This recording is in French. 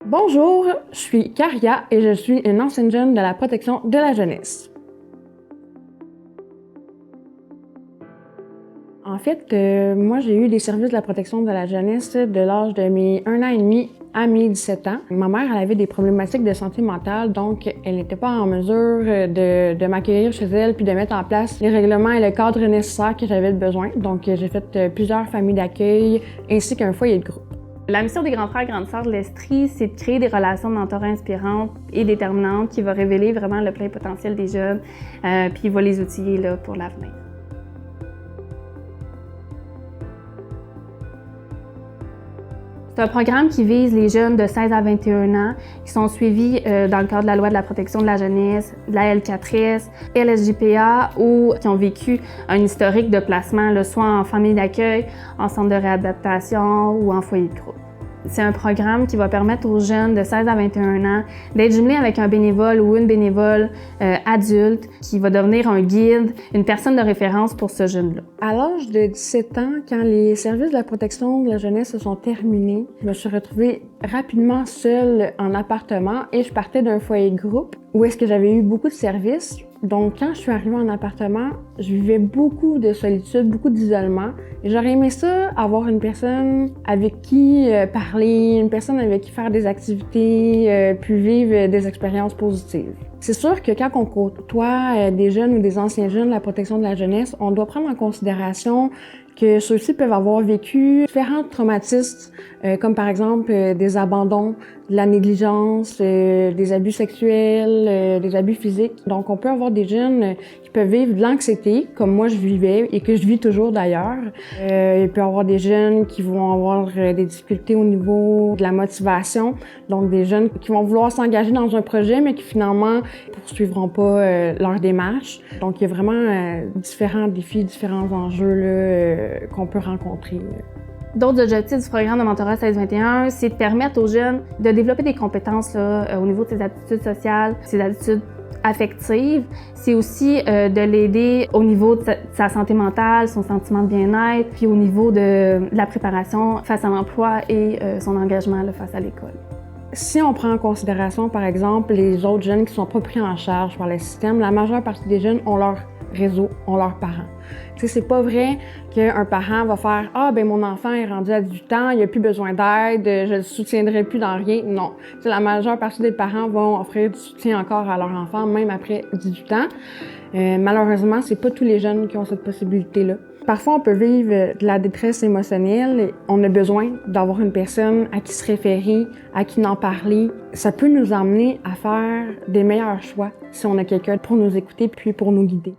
Bonjour, je suis Karia et je suis une ancienne jeune de la protection de la jeunesse. En fait, moi, j'ai eu des services de la protection de la jeunesse de l'âge de mes 1 an et demi à mes 17 ans. Ma mère, elle avait des problématiques de santé mentale, donc elle n'était pas en mesure de m'accueillir chez elle puis de mettre en place les règlements et le cadre nécessaire que j'avais besoin. Donc, j'ai fait plusieurs familles d'accueil ainsi qu'un foyer de groupe. La mission des grands frères et grandes sœurs de l'Estrie, c'est de créer des relations de mentorat inspirantes et déterminantes qui vont révéler vraiment le plein potentiel des jeunes, puis il va les outiller là, pour l'avenir. C'est un programme qui vise les jeunes de 16 à 21 ans qui sont suivis dans le cadre de la loi de la protection de la jeunesse, de la L4S, LSJPA ou qui ont vécu un historique de placement, là, soit en famille d'accueil, en centre de réadaptation ou en foyer de groupe. C'est un programme qui va permettre aux jeunes de 16 à 21 ans d'être jumelés avec un bénévole ou une bénévole adulte qui va devenir un guide, une personne de référence pour ce jeune-là. À l'âge de 17 ans, quand les services de la protection de la jeunesse se sont terminés, je me suis retrouvée rapidement seule en appartement et je partais d'un foyer de groupe où est-ce que j'avais eu beaucoup de services. Donc, quand je suis arrivée en appartement, je vivais beaucoup de solitude, beaucoup d'isolement. Et j'aurais aimé ça, avoir une personne avec qui parler, une personne avec qui faire des activités, puis vivre des expériences positives. C'est sûr que quand on côtoie des jeunes ou des anciens jeunes de la protection de la jeunesse, on doit prendre en considération que ceux-ci peuvent avoir vécu différents traumatismes, comme par exemple des abandons, de la négligence, des abus sexuels, des abus physiques. Donc, on peut avoir des jeunes qui peuvent vivre de l'anxiété, comme moi je vivais et que je vis toujours d'ailleurs. Il peut y avoir des jeunes qui vont avoir des difficultés au niveau de la motivation, donc des jeunes qui vont vouloir s'engager dans un projet, mais qui finalement ne poursuivront pas leur démarche. Donc, il y a vraiment différents défis, différents enjeux là, qu'on peut rencontrer. D'autres objectifs du programme de mentorat 16-21, c'est de permettre aux jeunes de développer des compétences là, au niveau de ses aptitudes sociales, ses aptitudes affectives. C'est aussi de l'aider au niveau de sa santé mentale, son sentiment de bien-être, puis au niveau de la préparation face à l'emploi et son engagement là, face à l'école. Si on prend en considération, par exemple, les autres jeunes qui ne sont pas pris en charge par le système, la majeure partie des jeunes ont leur réseau, ont leurs parents. Tu sais, c'est pas vrai qu'un parent va faire « Ah, ben mon enfant est rendu à 18 ans, il a plus besoin d'aide, je le soutiendrai plus dans rien. » Non. Tu sais, la majeure partie des parents vont offrir du soutien encore à leur enfant, même après 18 ans. Malheureusement, c'est pas tous les jeunes qui ont cette possibilité-là. Parfois, on peut vivre de la détresse émotionnelle et on a besoin d'avoir une personne à qui se référer, à qui en parler. Ça peut nous emmener à faire des meilleurs choix si on a quelqu'un pour nous écouter puis pour nous guider.